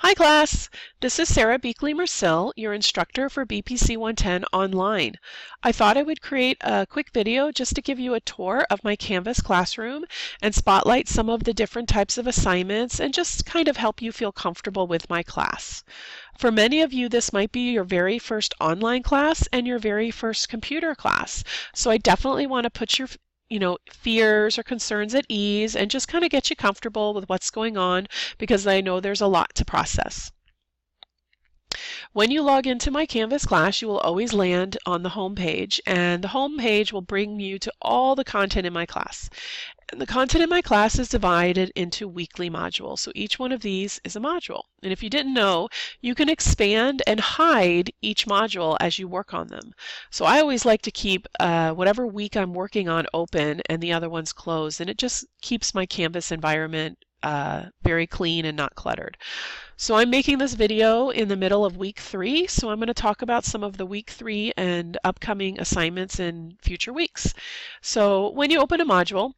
Hi class, this is Sarah Beakley-Mercill, your instructor for BPC110 online. I thought I would create a quick video just to give you a tour of my Canvas classroom and spotlight some of the different types of assignments and just kind of help you feel comfortable with my class. For many of you, this might be your very first online class and your very first computer class. So I definitely want to put your fears or concerns at ease and just kind of get you comfortable with what's going on because I know there's a lot to process. When you log into my Canvas class, you will always land on the home page, and the home page will bring you to all the content in my class. And the content in my class is divided into weekly modules. So each one of these is a module. And if you didn't know, you can expand and hide each module as you work on them. So I always like to keep whatever week I'm working on open and the other ones closed. And it just keeps my Canvas environment very clean and not cluttered. So I'm making this video in the middle of week 3, so I'm going to talk about some of the week 3 and upcoming assignments in future weeks. So when you open a module,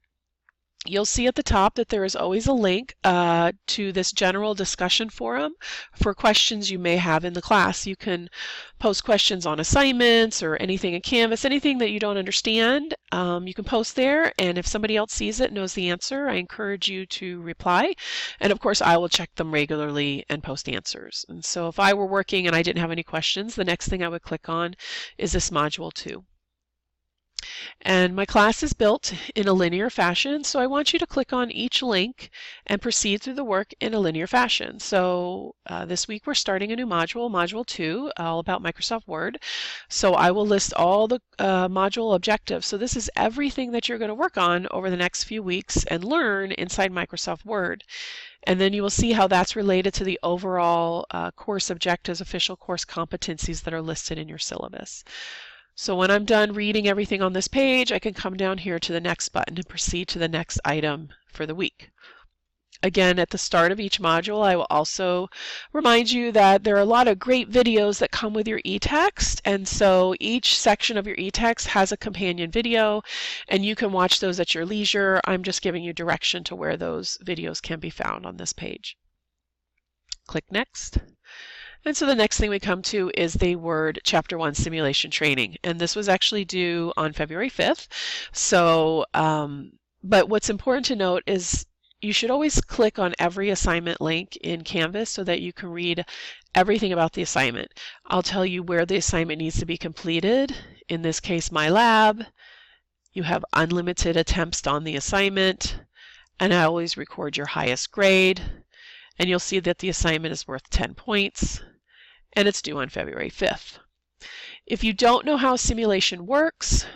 you'll see at the top that there is always a link to this general discussion forum for questions you may have in the class. You can post questions on assignments or anything in Canvas, anything that you don't understand. You can post there, and if somebody else sees it, knows the answer, I encourage you to reply. And of course, I will check them regularly and post answers. And so if I were working and I didn't have any questions, the next thing I would click on is this module 2. And my class is built in a linear fashion, so I want you to click on each link and proceed through the work in a linear fashion. So this week we're starting a new module, Module 2, all about Microsoft Word. So I will list all the module objectives. So this is everything that you're going to work on over the next few weeks and learn inside Microsoft Word. And then you will see how that's related to the overall course objectives, official course competencies that are listed in your syllabus. So when I'm done reading everything on this page, I can come down here to the next button and proceed to the next item for the week. Again, at the start of each module, I will also remind you that there are a lot of great videos that come with your e-text, and so each section of your e-text has a companion video, and you can watch those at your leisure. I'm just giving you direction to where those videos can be found on this page. Click Next. And so the next thing we come to is the Word Chapter 1 simulation training. And this was actually due on February 5th. So, but what's important to note is you should always click on every assignment link in Canvas so that you can read everything about the assignment. I'll tell you where the assignment needs to be completed. In this case, my lab. You have unlimited attempts on the assignment. And I always record your highest grade. And you'll see that the assignment is worth 10 points, and it's due on February 5th. If you don't know how simulation works,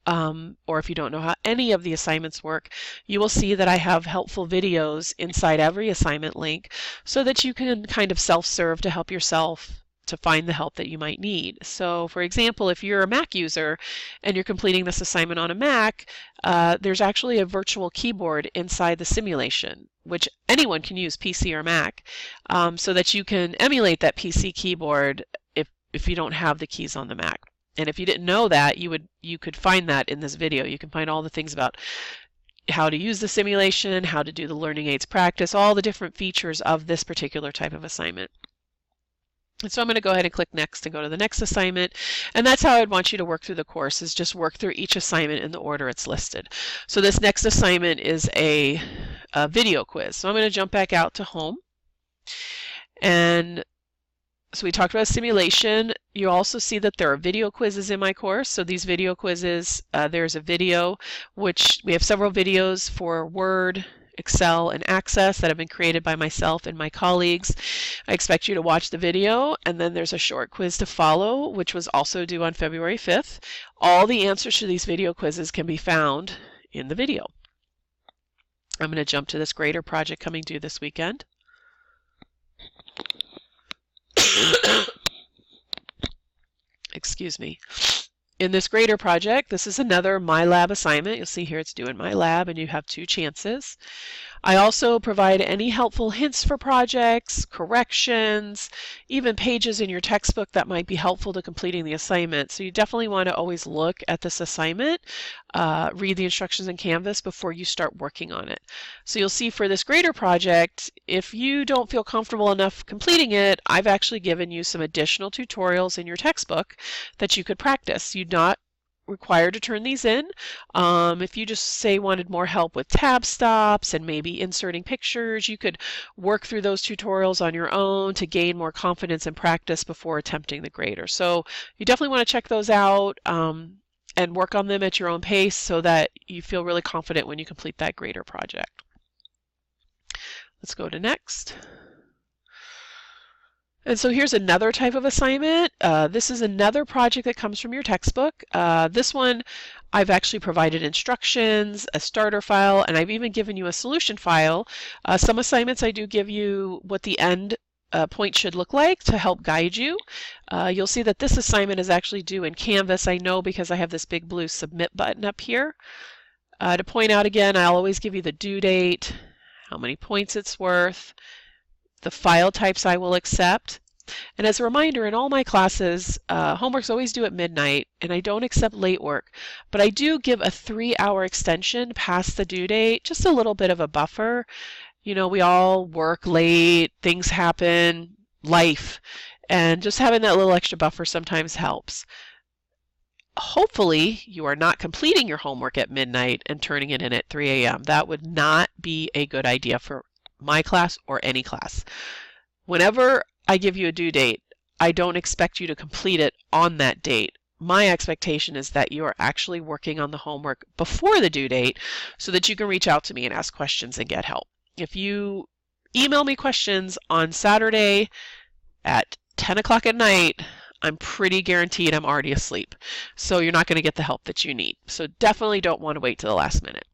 or if you don't know how any of the assignments work, you will see that I have helpful videos inside every assignment link so that you can kind of self-serve to help yourself to find the help that you might need. So for example, if you're a Mac user and you're completing this assignment on a Mac, there's actually a virtual keyboard inside the simulation, which anyone can use, PC or Mac, so that you can emulate that PC keyboard if you don't have the keys on the Mac. And if you didn't know that, you could find that in this video. You can find all the things about how to use the simulation, how to do the learning aids practice, all the different features of this particular type of assignment. And so I'm going to go ahead and click Next and go to the next assignment. And that's how I'd want you to work through the course, is just work through each assignment in the order it's listed. So this next assignment is a video quiz. So I'm going to jump back out to Home. And so we talked about simulation. You also see that there are video quizzes in my course. So these video quizzes, there's a video, which we have several videos for Word, Excel, and Access that have been created by myself and my colleagues. I expect you to watch the video, and then there's a short quiz to follow, which was also due on February 5th. All the answers to these video quizzes can be found in the video. I'm going to jump to this grader project coming due this weekend. Excuse me. In this grader project, this is another My Lab assignment. You'll see here it's due in My Lab, and you have 2 chances. I also provide any helpful hints for projects, corrections, even pages in your textbook that might be helpful to completing the assignment. So you definitely want to always look at this assignment, read the instructions in Canvas before you start working on it. So you'll see for this grader project, if you don't feel comfortable enough completing it, I've actually given you some additional tutorials in your textbook that you could practice. You're not required to turn these in. If you just say wanted more help with tab stops and maybe inserting pictures, you could work through those tutorials on your own to gain more confidence and practice before attempting the grader. So you definitely want to check those out and work on them at your own pace so that you feel really confident when you complete that grader project. Let's go to next. And so here's another type of assignment. This is another project that comes from your textbook. This one, I've actually provided instructions, a starter file, and I've even given you a solution file. Some assignments I do give you what the end point should look like to help guide you. You'll see that this assignment is actually due in Canvas. I know because I have this big blue submit button up here. To point out again, I'll always give you the due date, how many points it's worth, the file types I will accept. And as a reminder, in all my classes, homework's always due at midnight, and I don't accept late work. But I do give a 3-hour extension past the due date, just a little bit of a buffer. You know, we all work late, things happen, life, and just having that little extra buffer sometimes helps. Hopefully, you are not completing your homework at midnight and turning it in at 3 a.m. That would not be a good idea for my class or any class. Whenever I give you a due date, I don't expect you to complete it on that date. My expectation is that you are actually working on the homework before the due date so that you can reach out to me and ask questions and get help. If you email me questions on Saturday at 10 o'clock at night, I'm pretty guaranteed I'm already asleep. So you're not going to get the help that you need. So definitely don't want to wait to the last minute.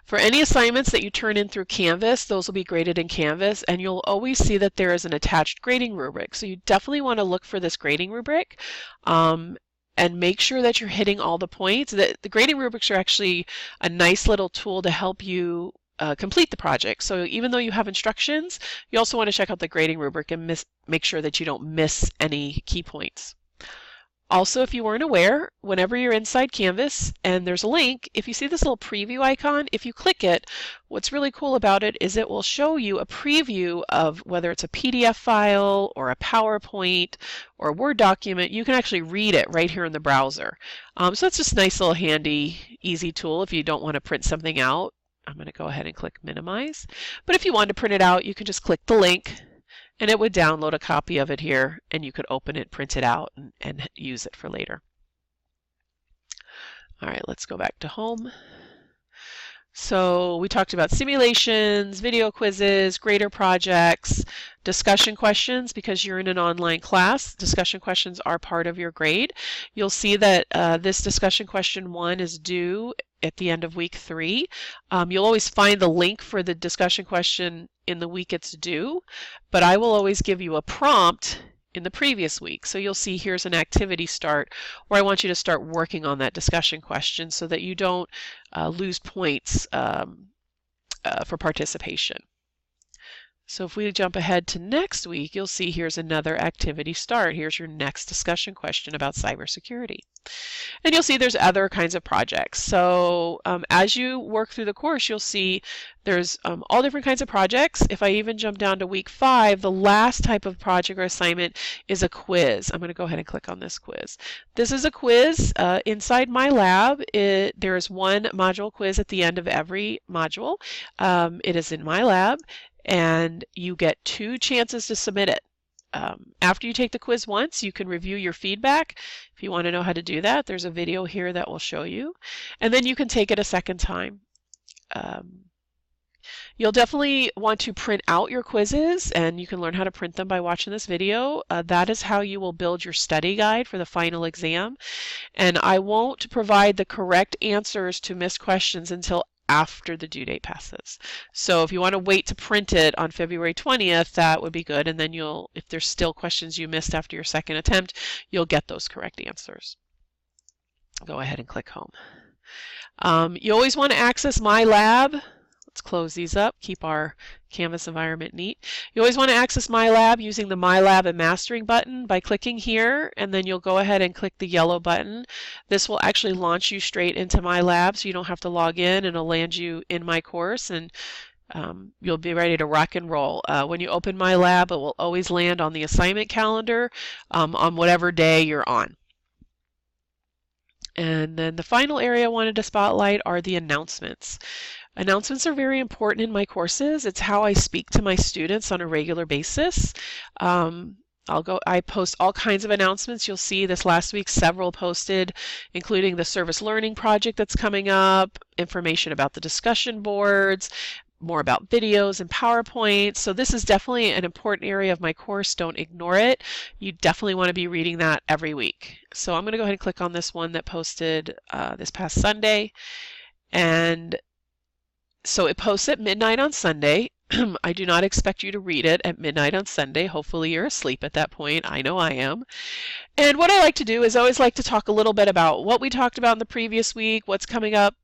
For any assignments that you turn in through Canvas, those will be graded in Canvas, and you'll always see that there is an attached grading rubric. So you definitely want to look for this grading rubric and make sure that you're hitting all the points. The grading rubrics are actually a nice little tool to help you complete the project. So even though you have instructions, you also want to check out the grading rubric and make sure that you don't miss any key points. Also, if you weren't aware, whenever you're inside Canvas and there's a link, if you see this little preview icon, if you click it, what's really cool about it is it will show you a preview of whether it's a PDF file or a PowerPoint or a Word document. You can actually read it right here in the browser. So it's just a nice little handy, easy tool if you don't want to print something out. I'm going to go ahead and click minimize. But if you want to print it out, you can just click the link and it would download a copy of it here, and you could open it, print it out, and use it for later. All right, let's go back to home. So we talked about simulations, video quizzes, grader projects, discussion questions. Because you're in an online class, discussion questions are part of your grade. You'll see that this discussion question 1 is due at the end of week 3. You'll always find the link for the discussion question in the week it's due, but I will always give you a prompt in the previous week. So you'll see here's an activity start where I want you to start working on that discussion question so that you don't lose points for participation. So if we jump ahead to next week, you'll see here's another activity start. Here's your next discussion question about cybersecurity. And you'll see there's other kinds of projects. So as you work through the course, you'll see there's all different kinds of projects. If I even jump down to week 5, the last type of project or assignment is a quiz. I'm going to go ahead and click on this quiz. This is a quiz inside my lab. There is one module quiz at the end of every module. It is in my lab, and you get 2 chances to submit it. After you take the quiz once, you can review your feedback. If you want to know how to do that, there's a video here that will show you. And then you can take it a second time. You'll definitely want to print out your quizzes, and you can learn how to print them by watching this video. That is how you will build your study guide for the final exam. And I won't provide the correct answers to missed questions until after the due date passes. So if you want to wait to print it on February 20th, that would be good. And then if there's still questions you missed after your second attempt, you'll get those correct answers. Go ahead and click home. You always want to access my lab. Let's close these up, keep our Canvas environment neat. You always want to access My Lab using the My Lab and Mastering button by clicking here, and then you'll go ahead and click the yellow button. This will actually launch you straight into My Lab, so you don't have to log in, and it'll land you in my course, and you'll be ready to rock and roll. When you open My Lab, it will always land on the assignment calendar on whatever day you're on. And then the final area I wanted to spotlight are the announcements. Announcements are very important in my courses. It's how I speak to my students on a regular basis. I post all kinds of announcements. You'll see this last week several posted, including the service learning project that's coming up, information about the discussion boards, more about videos and PowerPoint. So this is definitely an important area of my course. Don't ignore it. You definitely want to be reading that every week. So I'm going to go ahead and click on this one that posted this past Sunday. And so it posts at midnight on Sunday. I do not expect you to read it at midnight on Sunday. Hopefully you're asleep at that point. I know I am. And what I like to do is I always like to talk a little bit about what we talked about in the previous week, what's coming up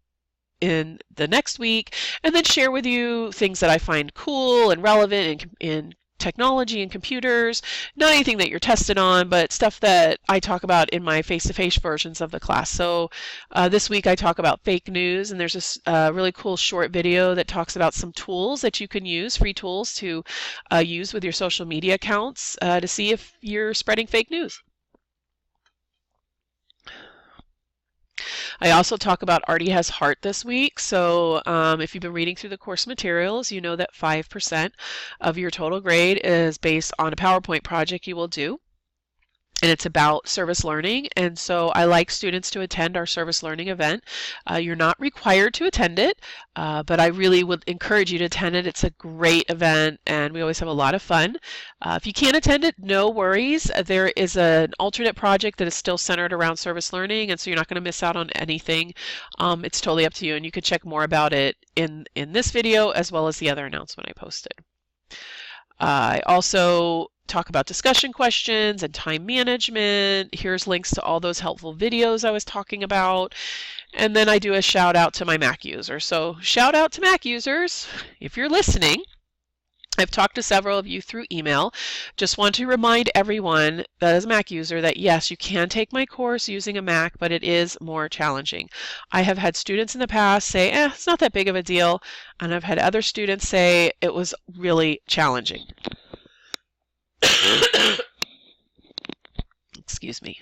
in the next week, and then share with you things that I find cool and relevant in technology and computers. Not anything that you're tested on, but stuff that I talk about in my face-to-face versions of the class. So this week I talk about fake news, and there's this really cool short video that talks about some tools that you can use, free tools to use with your social media accounts to see if you're spreading fake news. I also talk about Artie Has Heart this week. So if you've been reading through the course materials, you know that 5% of your total grade is based on a PowerPoint project you will do. And it's about service learning. And so I like students to attend our service learning event. You're not required to attend it, but I really would encourage you to attend it. It's a great event, and we always have a lot of fun. If you can't attend it, no worries. There is an alternate project that is still centered around service learning, and so you're not going to miss out on anything. It's totally up to you, and you can check more about it in this video as well as the other announcement I posted. I also talk about discussion questions and time management. Here's links to all those helpful videos I was talking about. And then I do a shout out to my Mac users. So shout out to Mac users. If you're listening, I've talked to several of you through email. Just want to remind everyone that as a Mac user that yes, you can take my course using a Mac, but it is more challenging. I have had students in the past say, it's not that big of a deal. And I've had other students say it was really challenging. Excuse me.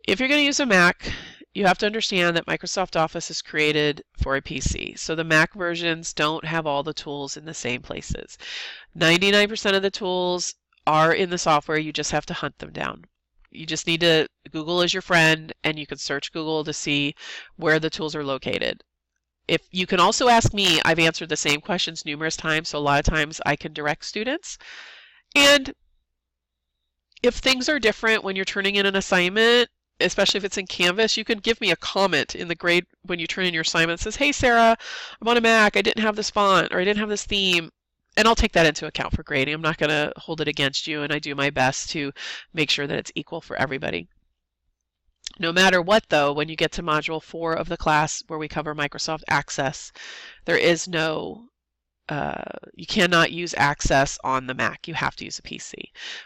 If you're going to use a Mac, you have to understand that Microsoft Office is created for a PC. So the Mac versions don't have all the tools in the same places. 99% of the tools are in the software. You just have to hunt them down. You just need to, Google is your friend, and you can search Google to see where the tools are located. If you can also ask me, I've answered the same questions numerous times, so a lot of times I can direct students. And if things are different when you're turning in an assignment, especially if it's in Canvas, you can give me a comment in the grade when you turn in your assignment that says, hey Sarah, I'm on a Mac, I didn't have this font, or I didn't have this theme, and I'll take that into account for grading. I'm not going to hold it against you, and I do my best to make sure that it's equal for everybody. No matter what, though, when you get to Module 4 of the class where we cover Microsoft Access, there is no you cannot use Access on the Mac. You have to use a PC.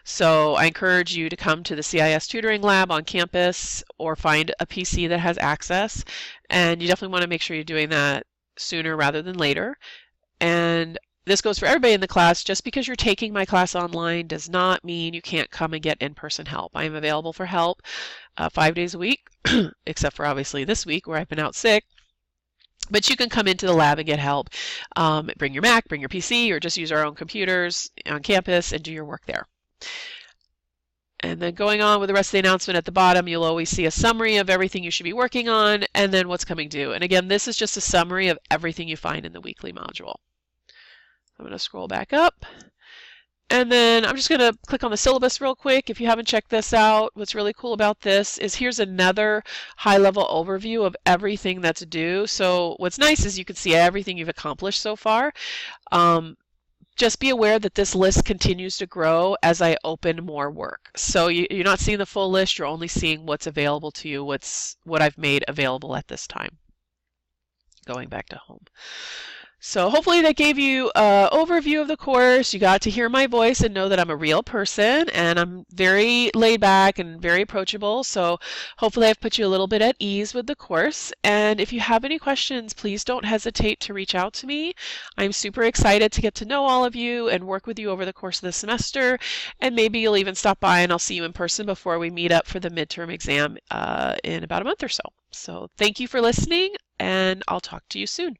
So I encourage you to come to the CIS tutoring lab on campus or find a PC that has Access. And you definitely want to make sure you're doing that sooner rather than later. And this goes for everybody in the class. Just because you're taking my class online does not mean you can't come and get in-person help. I am available for help 5 days a week, except for obviously this week where I've been out sick. But you can come into the lab and get help. Bring your Mac, bring your PC, or just use our own computers on campus and do your work there. And then going on with the rest of the announcement at the bottom, you'll always see a summary of everything you should be working on and then what's coming due. And again, this is just a summary of everything you find in the weekly module. I'm going to scroll back up. And then I'm just going to click on the syllabus real quick. If you haven't checked this out, what's really cool about this is here's another high-level overview of everything that's due. So what's nice is you can see everything you've accomplished so far. Just be aware that this list continues to grow as I open more work. So you're not seeing the full list, you're only seeing what's available to you, what I've made available at this time. Going back to home. So hopefully that gave you an overview of the course. You got to hear my voice and know that I'm a real person and I'm very laid back and very approachable. So hopefully I've put you a little bit at ease with the course. And if you have any questions, please don't hesitate to reach out to me. I'm super excited to get to know all of you and work with you over the course of the semester. And maybe you'll even stop by and I'll see you in person before we meet up for the midterm exam in about a month or so. So thank you for listening, and I'll talk to you soon.